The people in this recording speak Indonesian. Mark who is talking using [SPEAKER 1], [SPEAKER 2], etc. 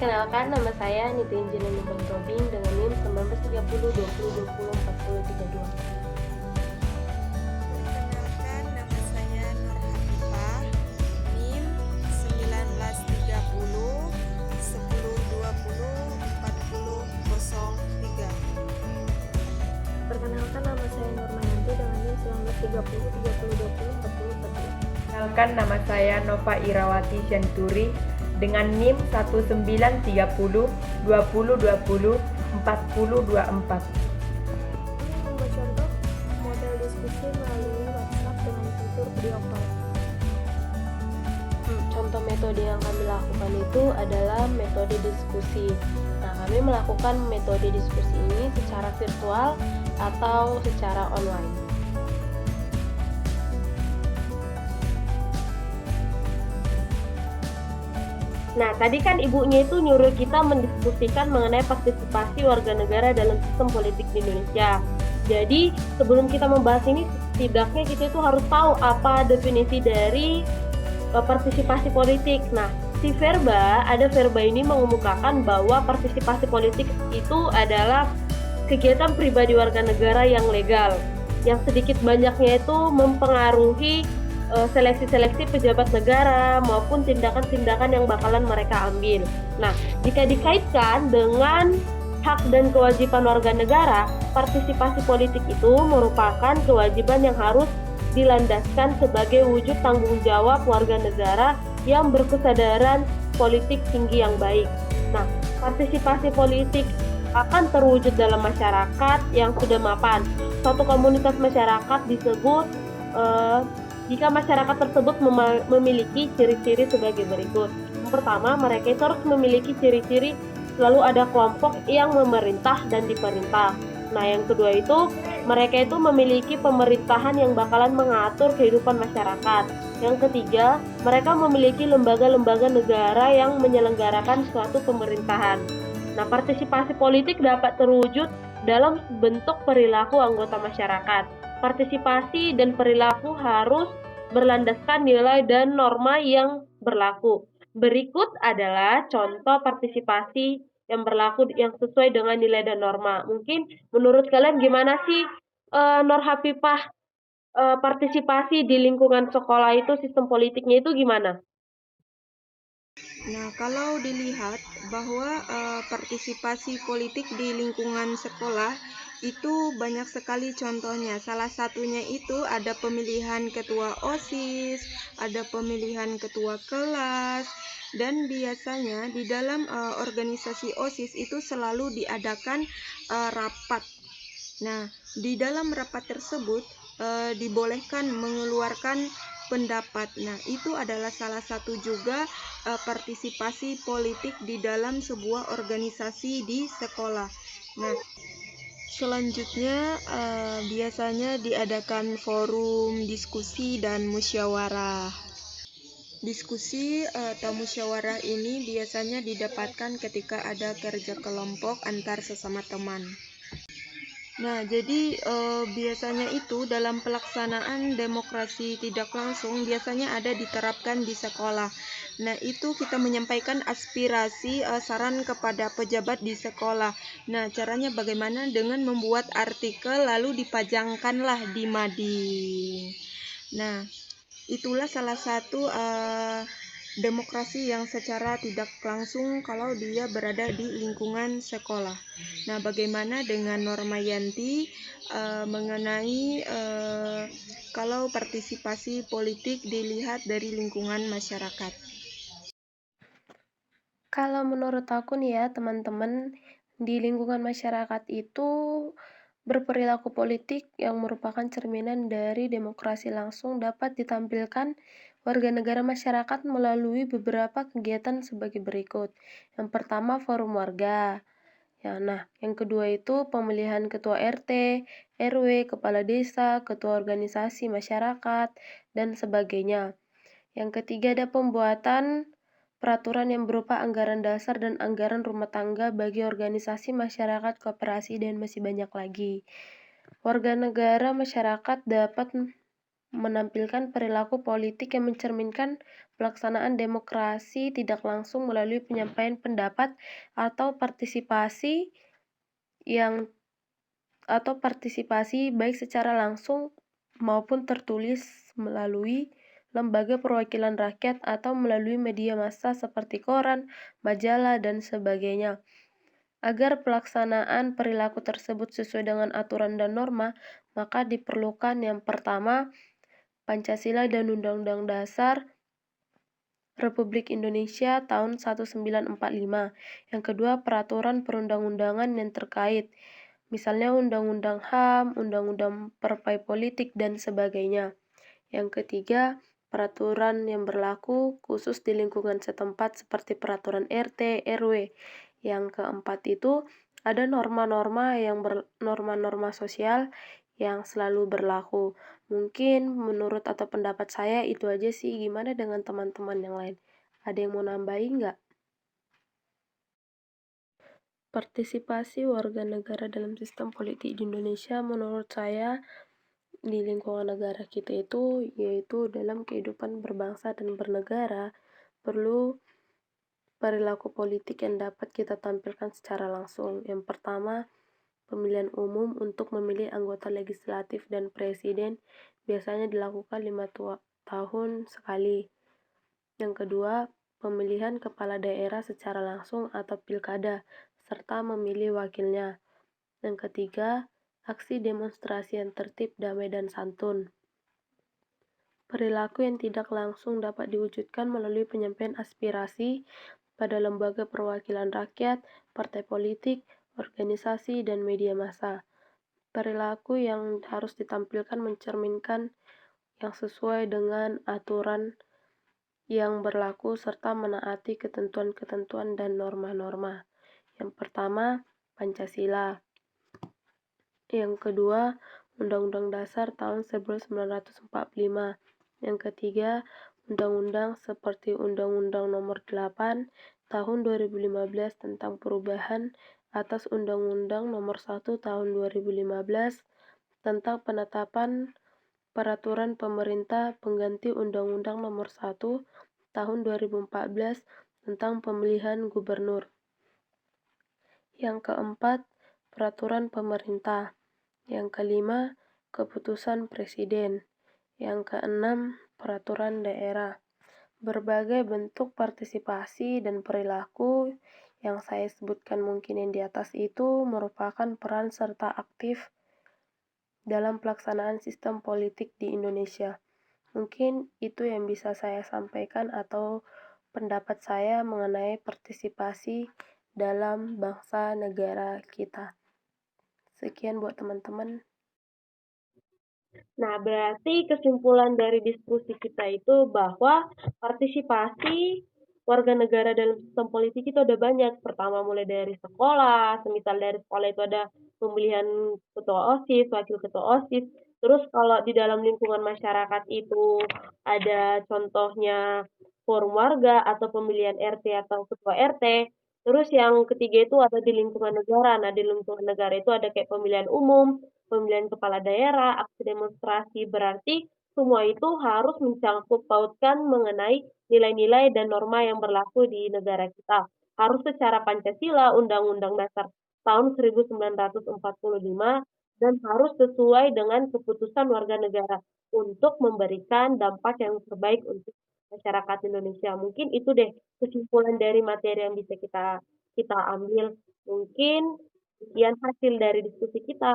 [SPEAKER 1] Perkenalkan, nama saya Niti Injilin Tobing dengan NIM 1930 20 20 40 32.
[SPEAKER 2] Perkenalkan, nama saya Nur Hafifah, NIM 1930 10 20 40 03.
[SPEAKER 3] Perkenalkan, nama saya Nurmayanti dengan NIM 1930 30 20 40 40.
[SPEAKER 4] Perkenalkan, nama saya Nova Irawati Syanturi dengan NIM 1930 20 20 40 24.
[SPEAKER 3] Ini membuat contoh model diskusi melalui WhatsApp dengan fitur video call.
[SPEAKER 1] Contoh metode yang kami lakukan itu adalah metode diskusi. Nah, kami melakukan metode diskusi ini secara virtual atau secara online. Nah, tadi kan ibunya itu nyuruh kita mendiskusikan mengenai partisipasi warga negara dalam sistem politik di Indonesia. Jadi, sebelum kita membahas ini, setidaknya kita itu harus tahu apa definisi dari partisipasi politik. Nah, ada verba ini mengemukakan bahwa partisipasi politik itu adalah kegiatan pribadi warga negara yang legal, yang sedikit banyaknya itu mempengaruhi seleksi-seleksi pejabat negara maupun tindakan-tindakan yang bakalan mereka ambil. Nah, jika dikaitkan dengan hak dan kewajiban warga negara, partisipasi politik itu merupakan kewajiban yang harus dilandaskan sebagai wujud tanggung jawab warga negara yang berkesadaran politik tinggi yang baik. Nah, partisipasi politik akan terwujud dalam masyarakat yang sudah mapan. Suatu komunitas masyarakat disebut jika masyarakat tersebut memiliki ciri-ciri sebagai berikut. Yang pertama, mereka itu harus memiliki ciri-ciri selalu ada kelompok yang memerintah dan diperintah. Nah, yang kedua itu, mereka itu memiliki pemerintahan yang bakalan mengatur kehidupan masyarakat. Yang ketiga, mereka memiliki lembaga-lembaga negara yang menyelenggarakan suatu pemerintahan. Nah, partisipasi politik dapat terwujud dalam bentuk perilaku anggota masyarakat. Partisipasi dan perilaku harus berlandaskan nilai dan norma yang berlaku. Berikut adalah contoh partisipasi yang berlaku yang sesuai dengan nilai dan norma. Mungkin menurut kalian gimana sih Nur Hafifah, partisipasi di lingkungan sekolah itu sistem politiknya itu gimana?
[SPEAKER 2] Nah, kalau dilihat bahwa partisipasi politik di lingkungan sekolah itu banyak sekali contohnya. Salah satunya itu ada pemilihan ketua OSIS, ada pemilihan ketua kelas, dan biasanya di dalam organisasi OSIS itu selalu diadakan rapat. Nah, di dalam rapat tersebut dibolehkan mengeluarkan pendapat. Nah, itu adalah salah satu juga partisipasi politik di dalam sebuah organisasi di sekolah. Nah, selanjutnya biasanya diadakan forum diskusi dan musyawarah. Diskusi atau musyawarah ini biasanya didapatkan ketika ada kerja kelompok antar sesama teman. Nah, jadi biasanya itu dalam pelaksanaan demokrasi tidak langsung biasanya ada diterapkan di sekolah. Nah, itu kita menyampaikan aspirasi saran kepada pejabat di sekolah. Nah, caranya bagaimana? Dengan membuat artikel lalu dipajangkanlah di mading. Nah, itulah salah satu demokrasi yang secara tidak langsung kalau dia berada di lingkungan sekolah. Nah, bagaimana dengan Nurmayanti mengenai kalau partisipasi politik dilihat dari lingkungan masyarakat?
[SPEAKER 1] Kalau menurut aku nih ya teman-teman, di lingkungan masyarakat itu berperilaku politik yang merupakan cerminan dari demokrasi langsung dapat ditampilkan warga negara masyarakat melalui beberapa kegiatan sebagai berikut. Yang pertama, forum warga. Ya, nah, yang kedua itu pemilihan ketua RT, RW, kepala desa, ketua organisasi masyarakat, dan sebagainya. Yang ketiga ada pembuatan peraturan yang berupa anggaran dasar dan anggaran rumah tangga bagi organisasi masyarakat, koperasi, dan masih banyak lagi. Warga negara masyarakat dapat menampilkan perilaku politik yang mencerminkan pelaksanaan demokrasi tidak langsung melalui penyampaian pendapat atau partisipasi baik secara langsung maupun tertulis melalui lembaga perwakilan rakyat atau melalui media massa seperti koran, majalah, dan sebagainya. Agar pelaksanaan perilaku tersebut sesuai dengan aturan dan norma, maka diperlukan yang pertama, Pancasila dan Undang-Undang Dasar Republik Indonesia tahun 1945. Yang kedua, peraturan perundang-undangan yang terkait, misalnya Undang-Undang HAM, Undang-Undang Partai Politik, dan sebagainya. Yang ketiga, peraturan yang berlaku khusus di lingkungan setempat seperti peraturan RT, RW. Yang keempat itu ada norma-norma sosial yang selalu berlaku. Mungkin menurut atau pendapat saya itu aja sih. Gimana dengan teman-teman yang lain? Ada yang mau nambahin nggak? Partisipasi warga negara dalam sistem politik di Indonesia menurut saya di lingkungan negara kita itu yaitu dalam kehidupan berbangsa dan bernegara perlu perilaku politik yang dapat kita tampilkan secara langsung. Yang pertama, pemilihan umum untuk memilih anggota legislatif dan presiden biasanya dilakukan 5 tahun sekali. Yang kedua, pemilihan kepala daerah secara langsung atau pilkada, serta memilih wakilnya. Yang ketiga, aksi demonstrasi yang tertib, damai, dan santun. Perilaku yang tidak langsung dapat diwujudkan melalui penyampaian aspirasi pada lembaga perwakilan rakyat, partai politik, organisasi, dan media massa. Perilaku yang harus ditampilkan mencerminkan yang sesuai dengan aturan yang berlaku serta menaati ketentuan-ketentuan dan norma-norma. Yang pertama, Pancasila. Yang kedua, Undang-Undang Dasar tahun 1945. Yang ketiga, undang-undang seperti Undang-Undang Nomor 8 tahun 2015 tentang perubahan atas Undang-Undang Nomor 1 tahun 2015 tentang penetapan peraturan pemerintah pengganti Undang-Undang Nomor 1 tahun 2014 tentang pemilihan gubernur. Yang keempat, peraturan pemerintah. Yang kelima, keputusan presiden. Yang keenam, peraturan daerah. Berbagai bentuk partisipasi dan perilaku yang saya sebutkan mungkin yang di atas itu merupakan peran serta aktif dalam pelaksanaan sistem politik di Indonesia. Mungkin itu yang bisa saya sampaikan atau pendapat saya mengenai partisipasi dalam bangsa negara kita. Sekian buat teman-teman.
[SPEAKER 5] Nah, berarti kesimpulan dari diskusi kita itu bahwa partisipasi warga negara dalam sistem politik itu ada banyak. Pertama mulai dari sekolah, semisal dari sekolah itu ada pemilihan ketua OSIS, wakil ketua OSIS. Terus kalau di dalam lingkungan masyarakat itu ada contohnya forum warga atau pemilihan RT atau ketua RT. Terus yang ketiga itu ada di lingkungan negara. Nah, di lingkungan negara itu ada kayak pemilihan umum, pemilihan kepala daerah, aksi demonstrasi. Berarti semua itu harus mencangkut pautkan mengenai nilai-nilai dan norma yang berlaku di negara kita. Harus secara Pancasila, Undang-Undang Dasar tahun 1945, dan harus sesuai dengan keputusan warga negara untuk memberikan dampak yang terbaik untuk masyarakat Indonesia. Mungkin itu deh kesimpulan dari materi yang bisa kita ambil. Mungkin sekian hasil dari diskusi kita.